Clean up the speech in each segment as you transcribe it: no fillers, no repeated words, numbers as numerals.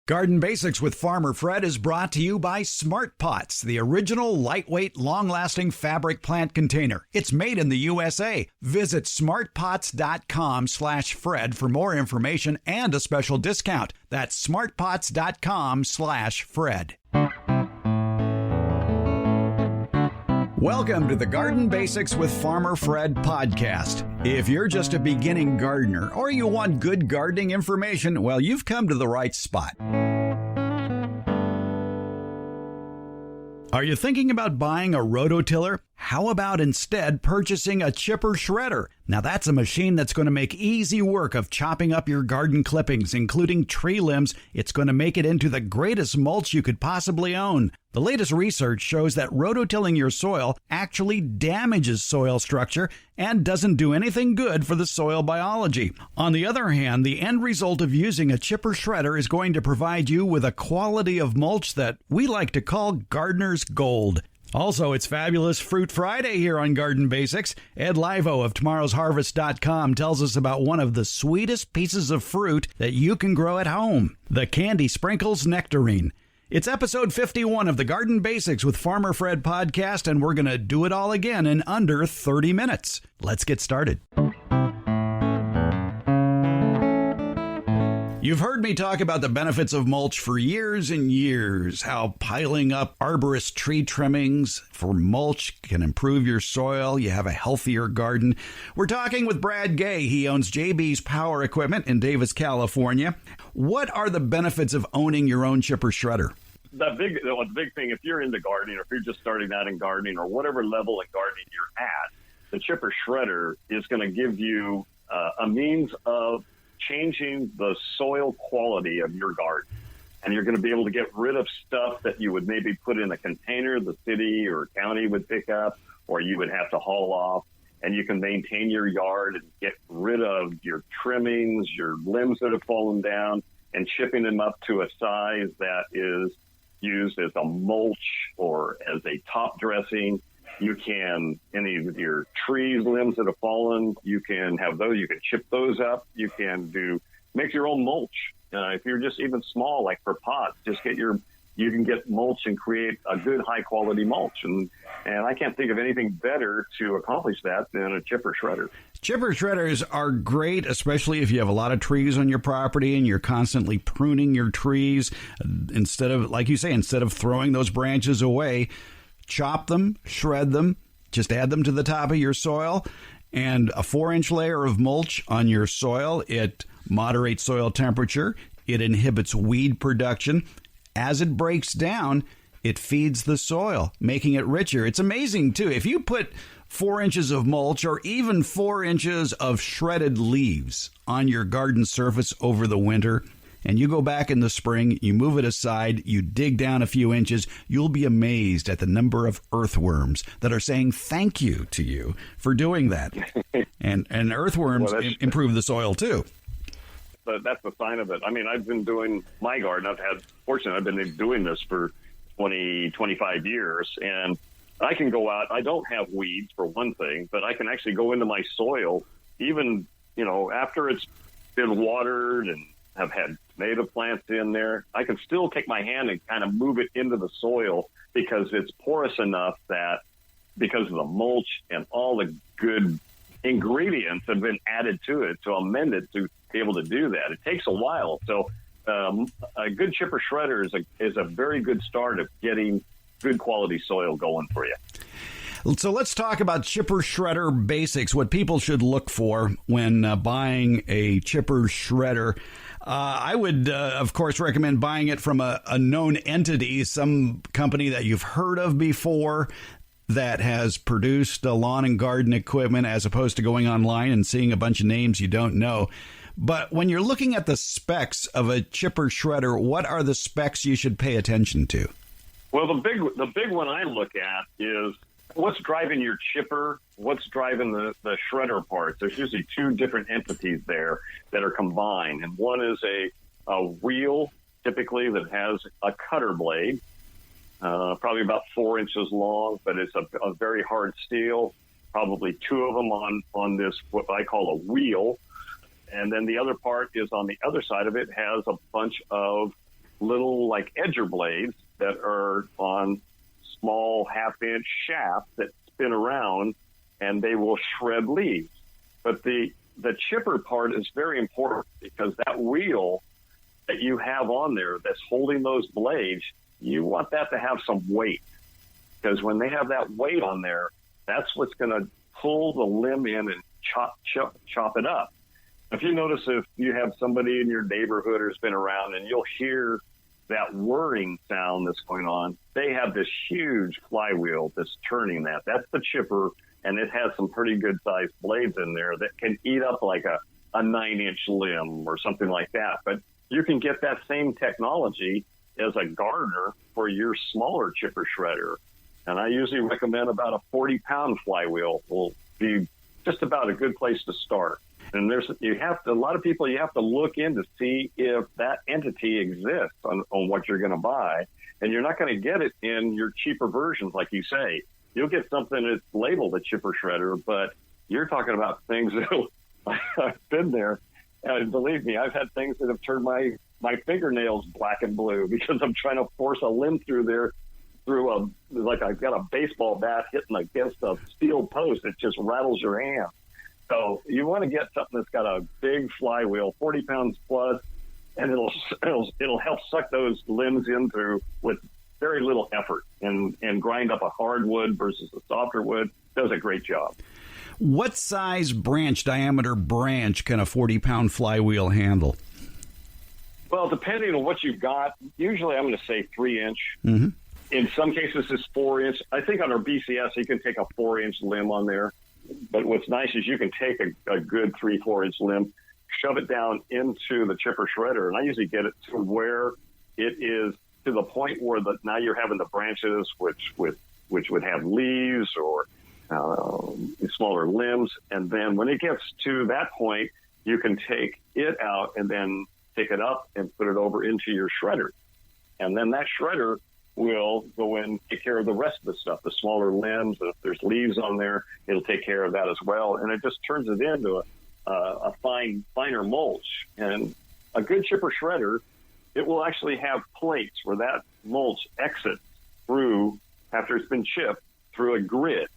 Garden Basics with Farmer Fred is brought to you by Smart Pots, the original lightweight, long-lasting fabric plant container. It's made in the USA. Visit smartpots.com/Fred for more information and a special discount. That's smartpots.com/Fred. Welcome to the Garden Basics with Farmer Fred podcast. If you're just a beginning gardener or you want good gardening information, well, you've come to the right spot. Are you thinking about buying a rototiller? How about instead purchasing a chipper shredder? Now that's a machine that's going to make easy work of chopping up your garden clippings, including tree limbs. It's going to make it into the greatest mulch you could possibly own. The latest research shows that rototilling your soil actually damages soil structure and doesn't do anything good for the soil biology. On the other hand, the end result of using a chipper shredder is going to provide you with a quality of mulch that we like to call gardener's gold. Also, it's Fabulous Fruit Friday here on Garden Basics. Ed Livo of TomorrowsHarvest.com tells us about one of the sweetest pieces of fruit that you can grow at home, the Candy Sprinkles Nectarine. It's episode 51 of the Garden Basics with Farmer Fred podcast, and we're going to do it all again in under 30 minutes. Let's get started. You've heard me talk about the benefits of mulch for years and years, how piling up arborist tree trimmings for mulch can improve your soil. You have a healthier garden. We're talking with Brad Gay. He owns JB's Power Equipment in Davis, California. What are the benefits of owning your own chipper shredder? The big thing, if you're into gardening or if you're just starting out in gardening or whatever level in gardening you're at, the chipper shredder is going to give you a means of changing the soil quality of your garden. And you're going to be able to get rid of stuff that you would maybe put in a container the city or county would pick up, or you would have to haul off. And you can maintain your yard and get rid of your trimmings, your limbs that have fallen down, and chipping them up to a size that is used as a mulch or as a top dressing. You can, any of your trees, limbs that have fallen, you can have those, you can chip those up. You can make your own mulch. If you're just even small, like for pots, you can get mulch and create a good high quality mulch. And I can't think of anything better to accomplish that than a chipper shredder. Chipper shredders are great, especially if you have a lot of trees on your property and you're constantly pruning your trees. Instead of, like you say, instead of throwing those branches away, chop them, shred them, just add them to the top of your soil, and a 4-inch layer of mulch on your soil. It moderates soil temperature. It inhibits weed production. As it breaks down, it feeds the soil, making it richer. It's amazing, too. If you put 4 inches of mulch or even 4 inches of shredded leaves on your garden surface over the winter, and you go back in the spring, you move it aside, you dig down a few inches, you'll be amazed at the number of earthworms that are saying thank you to you for doing that. And earthworms improve the soil, too. But that's the sign of it. I mean, I've been doing my garden. I've been doing this for 20, 25 years, and I can go out. I don't have weeds, for one thing, but I can actually go into my soil, even, after it's been watered and have had tomato plants in there. I can still take my hand and kind of move it into the soil because it's porous enough that because of the mulch and all the good ingredients have been added to it to amend it to be able to do that. It takes a while. So a good chipper shredder is a very good start of getting good quality soil going for you. So let's talk about chipper shredder basics, what people should look for when buying a chipper shredder. I would, of course, recommend buying it from a known entity, some company that you've heard of before that has produced lawn and garden equipment, as opposed to going online and seeing a bunch of names you don't know. But when you're looking at the specs of a chipper shredder, what are the specs you should pay attention to? Well, the big one I look at is what's driving your chipper, what's driving the shredder parts. There's usually two different entities there that are combined. And one is a wheel, typically, that has a cutter blade, probably about 4 inches long, but it's a very hard steel, probably two of them on this, what I call a wheel. And then the other part is on the other side of it has a bunch of little like edger blades that are on small half-inch shafts that spin around, and they will shred leaves. But the chipper part is very important, because that wheel that you have on there that's holding those blades, you want that to have some weight, because when they have that weight on there, that's what's going to pull the limb in and chop it up. If you notice, if you have somebody in your neighborhood who's been around, and you'll hear that whirring sound that's going on, they have this huge flywheel that's turning that. That's the chipper, and it has some pretty good sized blades in there that can eat up like a 9-inch limb or something like that. But you can get that same technology as a gardener for your smaller chipper shredder. And I usually recommend about a 40-pound flywheel will be just about a good place to start. And a lot of people, you have to look in to see if that entity exists on what you're going to buy. And you're not going to get it in your cheaper versions, like you say. You'll get something that's labeled a chipper shredder, but you're talking about things that I've been there. And believe me, I've had things that have turned my fingernails black and blue, because I'm trying to force a limb through there, like I've got a baseball bat hitting against a steel post. It just rattles your hand. So you want to get something that's got a big flywheel, 40 pounds plus, and it'll help suck those limbs in through with very little effort, and grind up a hardwood versus a softer wood. Does a great job. What size diameter branch can a 40-pound flywheel handle? Well, depending on what you've got, usually I'm going to say 3-inch. Mm-hmm. In some cases, it's 4-inch. I think on our BCS, you can take a 4-inch limb on there. But what's nice is you can take a good 3-4-inch limb, shove it down into the chipper shredder, and I usually get it to where it is to the point where now you're having the branches which would have leaves or smaller limbs. And then when it gets to that point, you can take it out and then pick it up and put it over into your shredder. And then that shredder will go in and take care of the rest of the stuff, the smaller limbs. If there's leaves on there, it'll take care of that as well. And it just turns it into a finer mulch. And a good chipper shredder, it will actually have plates where that mulch exits through, after it's been chipped, through a grid.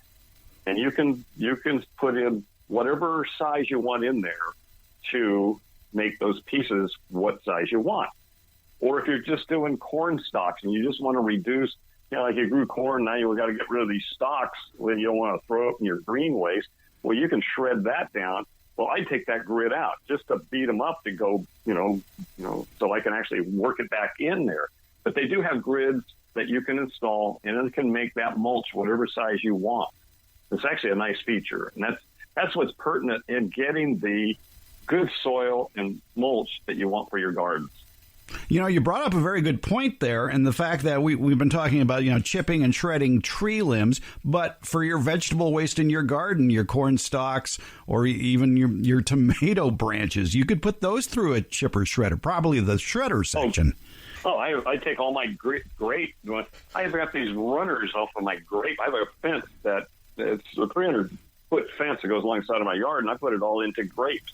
And you can put in whatever size you want in there to make those pieces what size you want. Or if you're just doing corn stalks and you just want to reduce, like you grew corn, now you've got to get rid of these stalks when you don't want to throw it in your green waste. Well, you can shred that down. Well, I take that grid out just to beat them up to go, so I can actually work it back in there. But they do have grids that you can install, and it can make that mulch whatever size you want. It's actually a nice feature, and that's what's pertinent in getting the good soil and mulch that you want for your gardens. You brought up a very good point there, and the fact that we've been talking about, chipping and shredding tree limbs, but for your vegetable waste in your garden, your corn stalks, or even your tomato branches, you could put those through a chipper shredder, probably the shredder section. I take all my grape. I've got these runners off of my grape. I have a fence it's a 300-foot fence that goes alongside of my yard, and I put it all into grapes,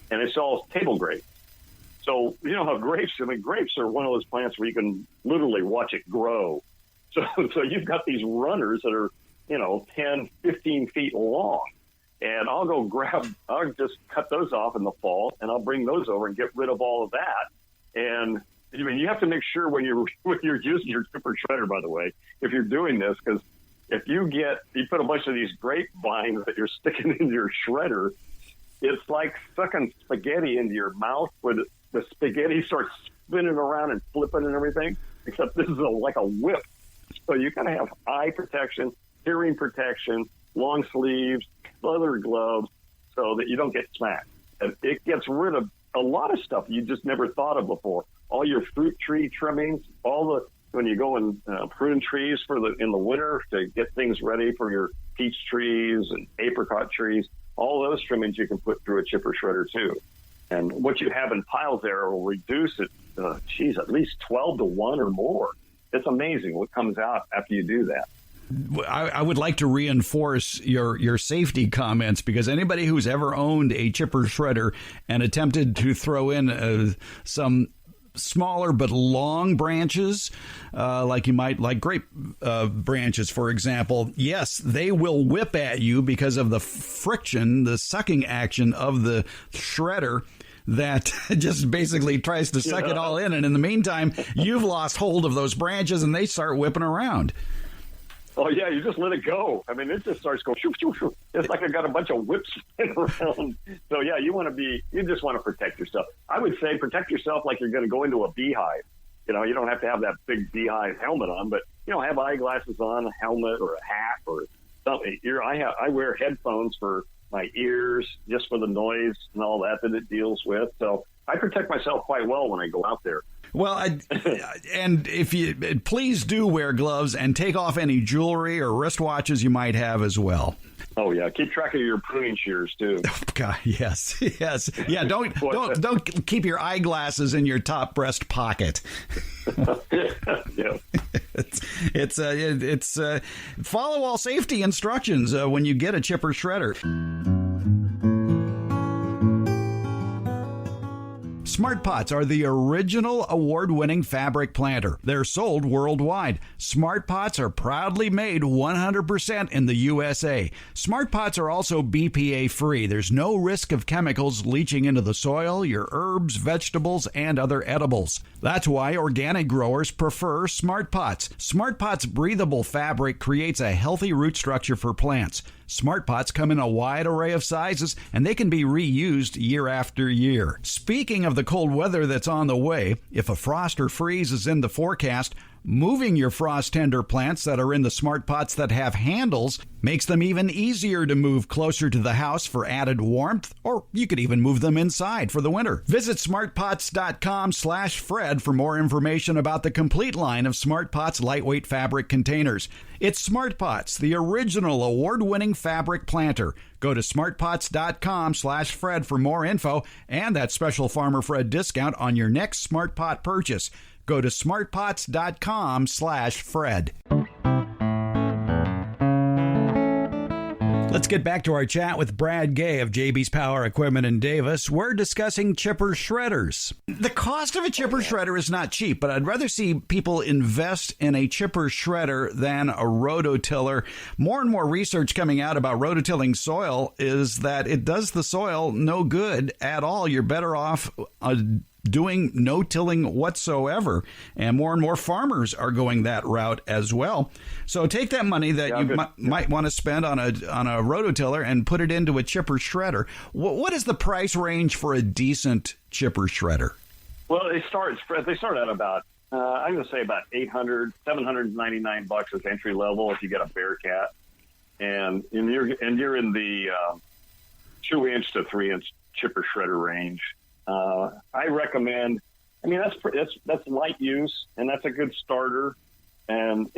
and it's all table grapes. So, you know how grapes are one of those plants where you can literally watch it grow. So you've got these runners that are, 10, 15 feet long. And I'll just cut those off in the fall, and I'll bring those over and get rid of all of that. And you have to make sure when you're using your chipper shredder, by the way, if you're doing this, because if you put a bunch of these grapevines that you're sticking in your shredder, it's like sucking spaghetti into your mouth where the spaghetti starts spinning around and flipping and everything, except this is like a whip. So you got to have eye protection, hearing protection, long sleeves, leather gloves, so that you don't get smacked. And it gets rid of a lot of stuff you just never thought of before. All your fruit tree trimmings, when you go and prune trees in the winter to get things ready for your peach trees and apricot trees, all those trimmings you can put through a chipper shredder too. And what you have in piles there will reduce it, at least 12 to 1 or more. It's amazing what comes out after you do that. I would like to reinforce your safety comments, because anybody who's ever owned a chipper shredder and attempted to throw in some smaller but long branches, like you might like grape branches, for example, yes, they will whip at you because of the friction, the sucking action of the shredder that just basically tries to suck it all in. And in the meantime, you've lost hold of those branches and they start whipping around. Oh, yeah, you just let it go. I mean, it just starts going, shoo, shoo, shoo. It's like I've got a bunch of whips spinning around. So, yeah, you just want to protect yourself. I would say protect yourself like you're going to go into a beehive. You know, you don't have to have that big beehive helmet on, but, you know, have eyeglasses on, a helmet or a hat or something. I wear headphones for my ears just for the noise and all that it deals with. So I protect myself quite well when I go out there. Well, and if you please do wear gloves and take off any jewelry or wristwatches you might have as well. Oh yeah, keep track of your pruning shears too. Oh, God, yes. Yeah, don't keep your eyeglasses in your top breast pocket. Yeah. It's follow all safety instructions when you get a chipper shredder. Smart Pots are the original award-winning fabric planter. They're sold worldwide. Smart Pots are proudly made 100% in the USA. Smart Pots are also BPA-free. There's no risk of chemicals leaching into the soil, your herbs, vegetables, and other edibles. That's why organic growers prefer Smart Pots. Smart Pots' breathable fabric creates a healthy root structure for plants. Smart Pots come in a wide array of sizes, and they can be reused year after year. Speaking of the cold weather that's on the way, if a frost or freeze is in the forecast, moving your frost tender plants that are in the Smart Pots that have handles makes them even easier to move closer to the house for added warmth, or you could even move them inside for the winter. Visit smartpots.com/Fred for more information about the complete line of Smart Pots lightweight fabric containers. It's Smart Pots, the original award-winning fabric planter. Go to smartpots.com/Fred for more info and that special Farmer Fred discount on your next Smart Pot purchase. Go to smartpots.com/Fred. Let's get back to our chat with Brad Gay of JB's Power Equipment in Davis. We're discussing chipper shredders. The cost of a chipper shredder is not cheap, but I'd rather see people invest in a chipper shredder than a rototiller. More and more research coming out about rototilling soil is that it does the soil no good at all. You're better off doing no tilling whatsoever, and more farmers are going that route as well. So take that money that you might want to spend on a rototiller and put it into a chipper shredder. What is the price range for a decent chipper shredder? Well, they start at about I'm going to say about $800, $799 as entry level if you get a Bearcat, and you're in the 2-inch to 3-inch chipper shredder range. I recommend. I mean, that's light use, and that's a good starter, and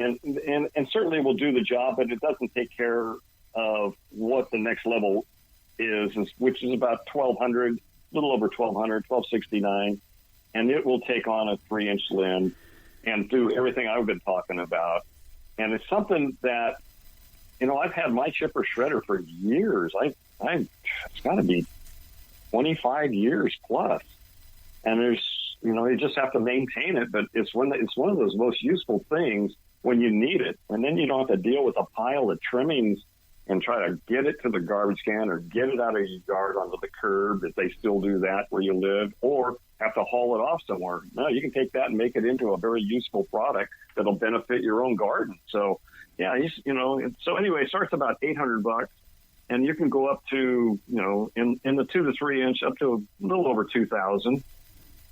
certainly will do the job. But it doesn't take care of what the next level is which is about $1,200, a little over $1,200, $1,269, and it will take on a 3-inch limb and do everything I've been talking about. And it's something that, I've had my chipper shredder for years. It's got to be 25 years plus, and you just have to maintain it. But it's one of those most useful things when you need it, and then you don't have to deal with a pile of trimmings and try to get it to the garbage can or get it out of your yard onto the curb if they still do that where you live, or have to haul it off somewhere. No, you can take that and make it into a very useful product that'll benefit your own garden. So yeah, so anyway, it starts about $800. And you can go up to, in the 2 to 3 inch, up to a little over $2,000.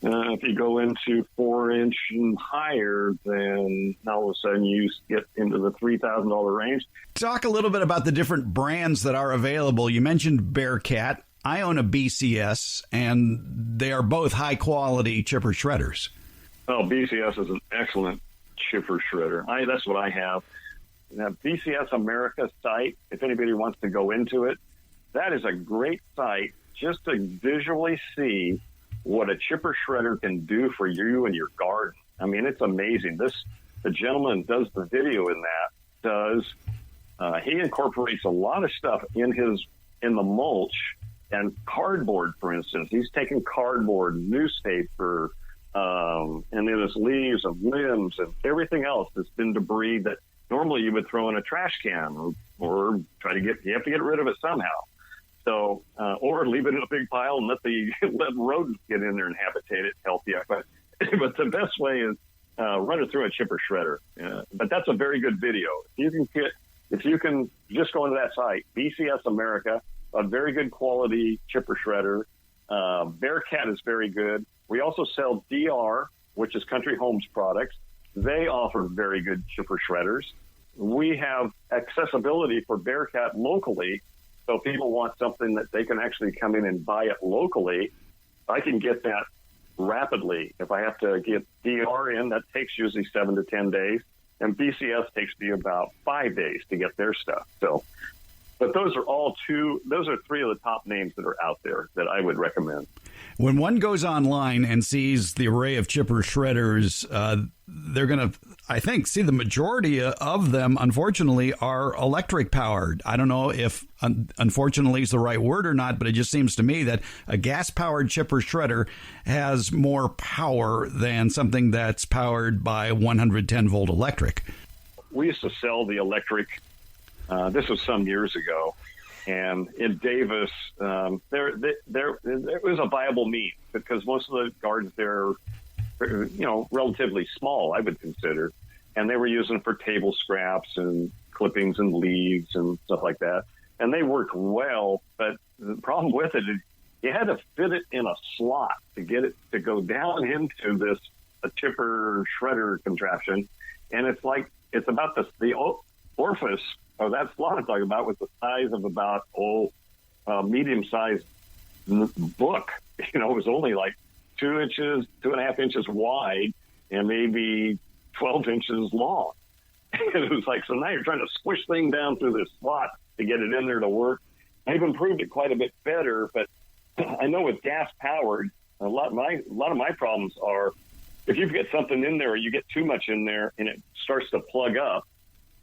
If you go into 4-inch and higher, then all of a sudden you get into the $3,000 range. Talk a little bit about the different brands that are available. You mentioned Bearcat. I own a BCS, and they are both high-quality chipper shredders. Oh, BCS is an excellent chipper shredder. That's what I have. Now, BCS America site, if anybody wants to go into it, that is a great site just to visually see what a chipper shredder can do for you and your garden. I mean, it's amazing. The gentleman does the video in that, he incorporates a lot of stuff in the mulch and cardboard, for instance. He's taken cardboard, newspaper, and then there's leaves and limbs and everything else that's been debris that normally you would throw in a trash can or try to you have to get rid of it somehow. So, or leave it in a big pile and let rodents get in there and habitate it healthy. But the best way is run it through a chipper shredder. But that's a very good video. If you can just go into that site, BCS America, a very good quality chipper shredder. Bearcat is very good. We also sell DR, which is Country Homes Products. They offer very good chipper shredders. We have accessibility for Bearcat locally. So if people want something that they can actually come in and buy it locally, I can get that rapidly. If I have to get DR in, that takes usually 7 to 10 days. And BCS takes me about 5 days to get their stuff. So, but those are three of the top names that are out there that I would recommend. When one goes online and sees the array of chipper shredders, they're going to, I think, see the majority of them, unfortunately, are electric powered. I don't know if unfortunately is the right word or not, but it just seems to me that a gas powered chipper shredder has more power than something that's powered by 110 volt electric. We used to sell the electric. This was some years ago. And in Davis, there was a viable means because most of the gardens there are, relatively small, I would consider. And they were using it for table scraps and clippings and leaves and stuff like that. And they worked well, but the problem with it is you had to fit it in a slot to get it to go down into a chipper shredder contraption. And it's about the orifice. Oh, that slot I'm talking about was the size of about medium-sized book. It was only like 2.5 inches wide, and maybe 12 inches long. And it was like, so now you're trying to squish things down through this slot to get it in there to work. I've improved it quite a bit better, but I know with gas-powered, a lot of my problems are if you get something in there or you get too much in there and it starts to plug up,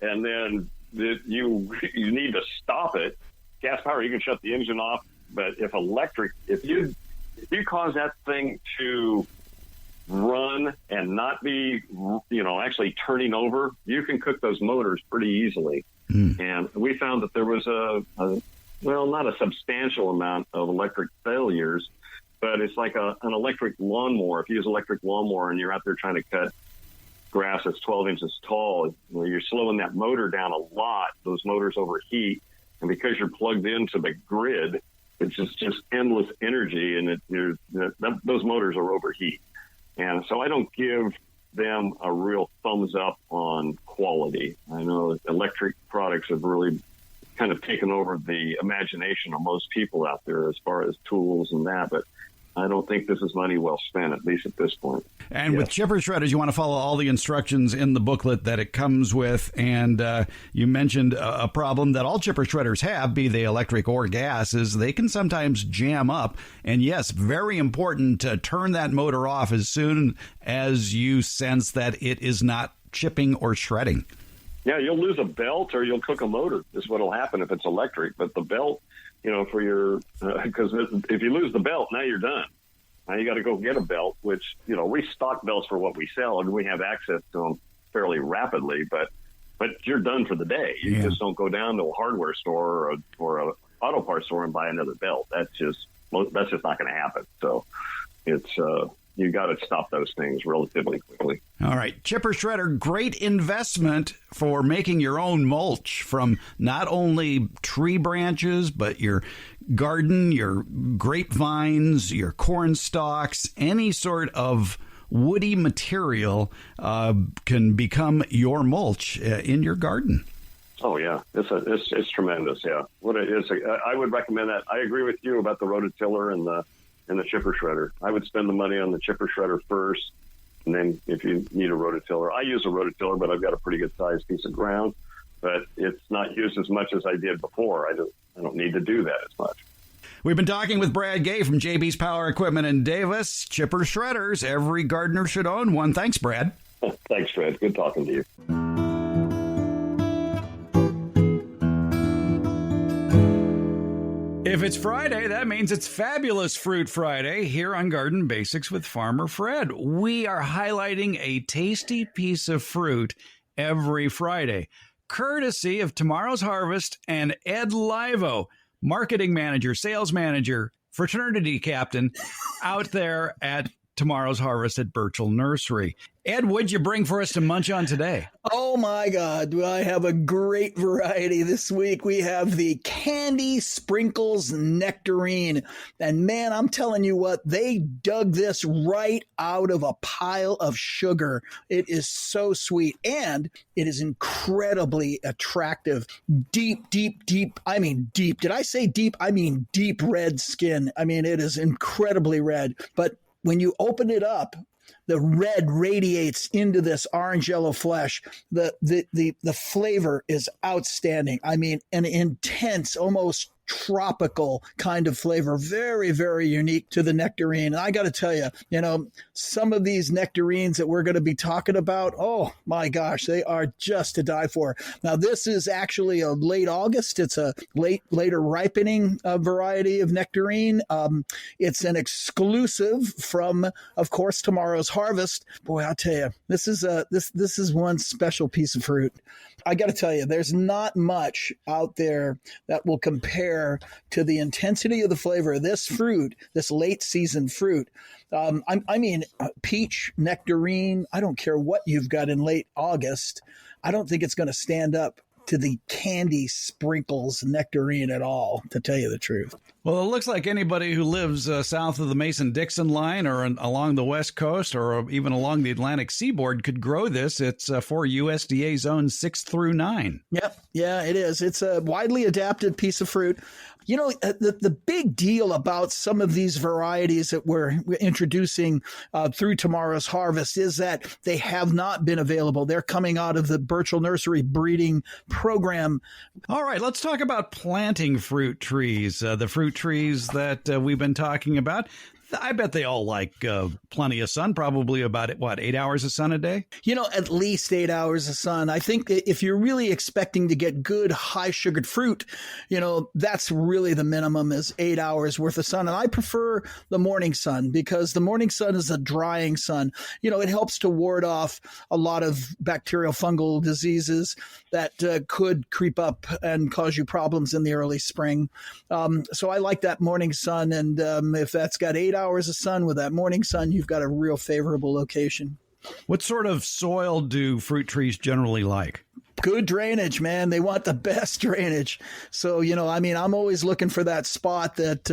and then you need to stop it. Gas power, you can shut the engine off, but if you cause that thing to run and not be, actually turning over, you can cook those motors pretty easily. And we found that there was not a substantial amount of electric failures, but it's like an electric lawnmower. If you use an electric lawnmower and you're out there trying to cut grass that's 12 inches tall, you're slowing that motor down a lot. Those motors overheat, and because you're plugged into the grid, it's just endless energy, and those motors are overheat. And so I don't give them a real thumbs up on quality. I know electric products have really kind of taken over the imagination of most people out there as far as tools and that, but I don't think this is money well spent, at least at this point. And with chipper shredders, you want to follow all the instructions in the booklet that it comes with. And you mentioned a problem that all chipper shredders have, be they electric or gas, is they can sometimes jam up. And yes, very important to turn that motor off as soon as you sense that it is not chipping or shredding. Yeah, you'll lose a belt or you'll cook a motor is what will happen if it's electric. But the belt, for your because if you lose the belt, now you're done. Now you got to go get a belt, which, we stock belts for what we sell and we have access to them fairly rapidly, but you're done for the day. You just don't go down to a hardware store or a auto parts store and buy another belt. That's just not going to happen. So it's, you got to stop those things relatively quickly. All right. Chipper shredder, great investment for making your own mulch from not only tree branches, but your garden, your grapevines, your corn stalks, any sort of woody material can become your mulch in your garden. Oh, yeah. It's tremendous. Yeah. What it is, I would recommend that. I agree with you about the rototiller and the chipper shredder. I would spend the money on the chipper shredder first, and then if you need a rototiller, I use a rototiller, but I've got a pretty good sized piece of ground, but it's not used as much as I did before. I don't need to do that as much. We've been talking with Brad Gay from JB's Power Equipment in Davis. Chipper shredders, every gardener should own one. Thanks, Brad. Thanks, Fred. Good talking to you. If it's Friday, that means it's Fabulous Fruit Friday here on Garden Basics with Farmer Fred. We are highlighting a tasty piece of fruit every Friday, courtesy of Tomorrow's Harvest and Ed Livo, marketing manager, sales manager, fraternity captain out there at Tomorrow's Harvest at Burchell Nursery. Ed, what'd you bring for us to munch on today? Oh my God, do I have a great variety this week. We have the Candy Sprinkles Nectarine. And man, I'm telling you what, they dug this right out of a pile of sugar. It is so sweet and it is incredibly attractive. Deep. I mean deep. Did I say deep? I mean deep red skin. I mean, it is incredibly red. But when you open it up, the red radiates into this orange yellow flesh. The flavor is outstanding. I mean, an intense, almost tropical kind of flavor. Very, very unique to the nectarine. And I got to tell you, some of these nectarines that we're going to be talking about, oh my gosh, they are just to die for. Now, this is actually a late August. It's a later ripening variety of nectarine. It's an exclusive from, of course, Tomorrow's Harvest. Boy, I'll tell you, this is one special piece of fruit. I got to tell you, there's not much out there that will compare to the intensity of the flavor of this fruit, this late season fruit. I mean, peach, nectarine, I don't care what you've got in late August. I don't think it's going to stand up to the Candy Sprinkles Nectarine at all, to tell you the truth. Well, it looks like anybody who lives south of the Mason-Dixon line or along the West Coast or even along the Atlantic seaboard could grow this. It's for USDA zones 6 through 9. Yep. Yeah, it is. It's a widely adapted piece of fruit. The big deal about some of these varieties that we're introducing through Tomorrow's Harvest is that they have not been available. They're coming out of the Burchell Nursery breeding program. All right, let's talk about planting fruit trees. The fruit trees that we've been talking about, I bet they all like plenty of sun, probably about, 8 hours of sun a day? At least 8 hours of sun. I think if you're really expecting to get good high sugared fruit, that's really the minimum is 8 hours worth of sun. And I prefer the morning sun because the morning sun is a drying sun. It helps to ward off a lot of bacterial fungal diseases that could creep up and cause you problems in the early spring. So I like that morning sun. And if that's got 8 hours of sun with that morning sun, you've got a real favorable location. What sort of soil do fruit trees generally like? Good drainage, man. They want the best drainage. So, I'm always looking for that spot that,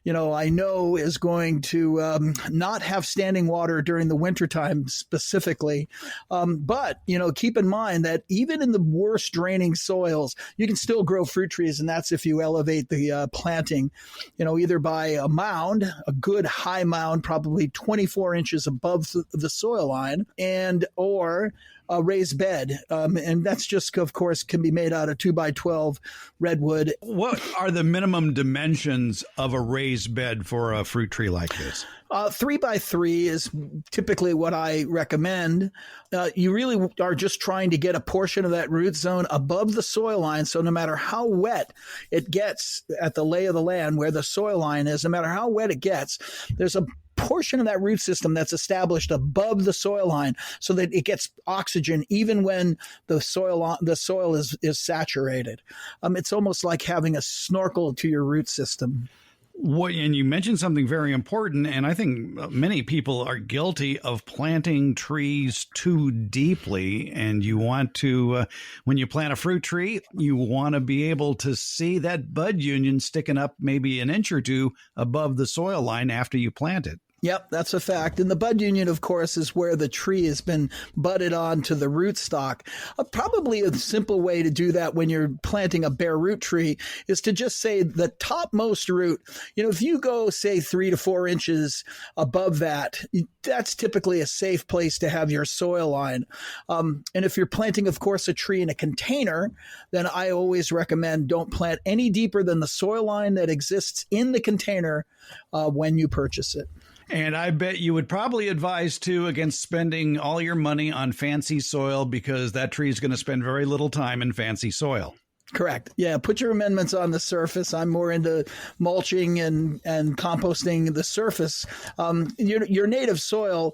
I know is going to not have standing water during the wintertime specifically. But, keep in mind that even in the worst draining soils, you can still grow fruit trees. And that's if you elevate the planting, either by a mound, a good high mound, probably 24 inches above the soil line, or a raised bed. And that's just, of course, can be made out of 2x12 redwood. What are the minimum dimensions of a raised bed for a fruit tree like this? 3x3 is typically what I recommend. You really are just trying to get a portion of that root zone above the soil line. So no matter how wet it gets at the lay of the land where the soil line is, no matter how wet it gets, there's a portion of that root system that's established above the soil line so that it gets oxygen even when the soil is saturated. It's almost like having a snorkel to your root system. And you mentioned something very important, and I think many people are guilty of planting trees too deeply. And you want to, when you plant a fruit tree, you want to be able to see that bud union sticking up maybe an inch or two above the soil line after you plant it. Yep, that's a fact. And the bud union, of course, is where the tree has been budded onto the rootstock. Probably a simple way to do that when you're planting a bare root tree is to just say the topmost root. If you go, say, 3 to 4 inches above that, that's typically a safe place to have your soil line. And if you're planting, of course, a tree in a container, then I always recommend don't plant any deeper than the soil line that exists in the container when you purchase it. And I bet you would probably advise, too, against spending all your money on fancy soil because that tree is going to spend very little time in fancy soil. Correct. Yeah, put your amendments on the surface. I'm more into mulching and composting the surface. Your native soil,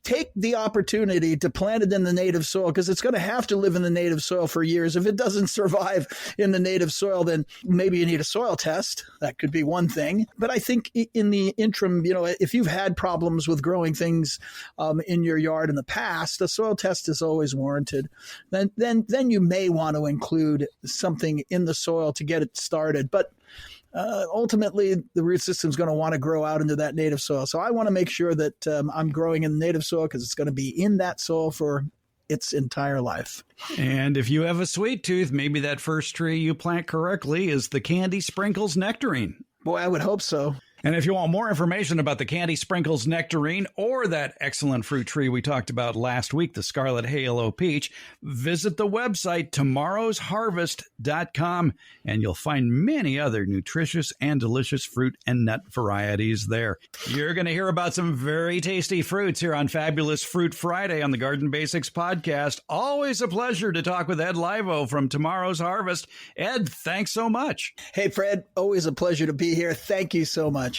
take the opportunity to plant it in the native soil, because it's going to have to live in the native soil for years. If it doesn't survive in the native soil, then maybe you need a soil test. That could be one thing. But I think in the interim, if you've had problems with growing things in your yard in the past, a soil test is always warranted. Then you may want to include something in the soil to get it started. But ultimately, the root system is going to want to grow out into that native soil. So I want to make sure that I'm growing in the native soil, because it's going to be in that soil for its entire life. And if you have a sweet tooth, maybe that first tree you plant correctly is the Candy Sprinkles Nectarine. Boy, I would hope so. And if you want more information about the Candy Sprinkles Nectarine or that excellent fruit tree we talked about last week, the Scarlet Halo Peach, visit the website tomorrowsharvest.com, and you'll find many other nutritious and delicious fruit and nut varieties there. You're going to hear about some very tasty fruits here on Fabulous Fruit Friday on the Garden Basics podcast. Always a pleasure to talk with Ed Livo from Tomorrow's Harvest. Ed, thanks so much. Hey, Fred, always a pleasure to be here. Thank you so much.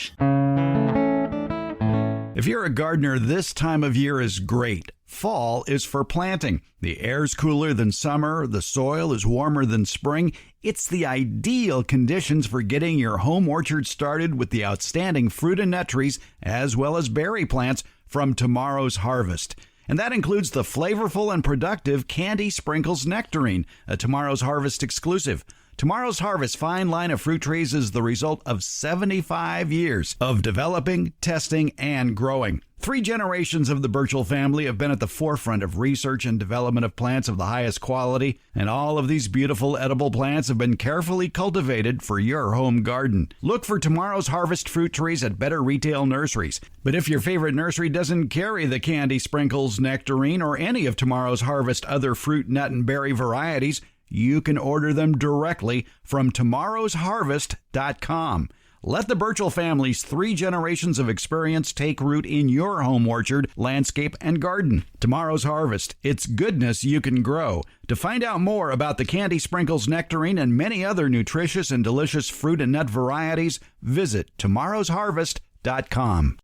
If you're a gardener, this time of year is great. Fall is for planting. The air's cooler than summer, the soil is warmer than spring. It's the ideal conditions for getting your home orchard started with the outstanding fruit and nut trees, as well as berry plants from Tomorrow's Harvest. And that includes the flavorful and productive Candy Sprinkles Nectarine, a Tomorrow's Harvest exclusive. Tomorrow's Harvest fine line of fruit trees is the result of 75 years of developing, testing, and growing. 3 generations of the Burchell family have been at the forefront of research and development of plants of the highest quality, and all of these beautiful edible plants have been carefully cultivated for your home garden. Look for Tomorrow's Harvest fruit trees at better retail nurseries. But if your favorite nursery doesn't carry the Candy Sprinkles Nectarine or any of Tomorrow's Harvest other fruit, nut, and berry varieties, you can order them directly from tomorrowsharvest.com. Let the Burchell family's 3 generations of experience take root in your home orchard, landscape, and garden. Tomorrow's Harvest, it's goodness you can grow. To find out more about the Candy Sprinkles Nectarine and many other nutritious and delicious fruit and nut varieties, visit tomorrowsharvest.com.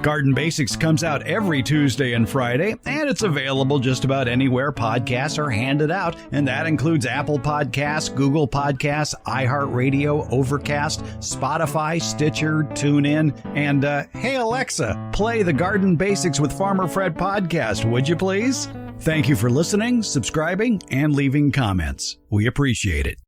Garden Basics comes out every Tuesday and Friday, and it's available just about anywhere podcasts are handed out, and that includes Apple Podcasts, Google Podcasts, iHeartRadio, Overcast, Spotify, Stitcher, TuneIn, and hey Alexa, play the Garden Basics with Farmer Fred podcast, would you please? Thank you for listening, subscribing, and leaving comments. We appreciate it.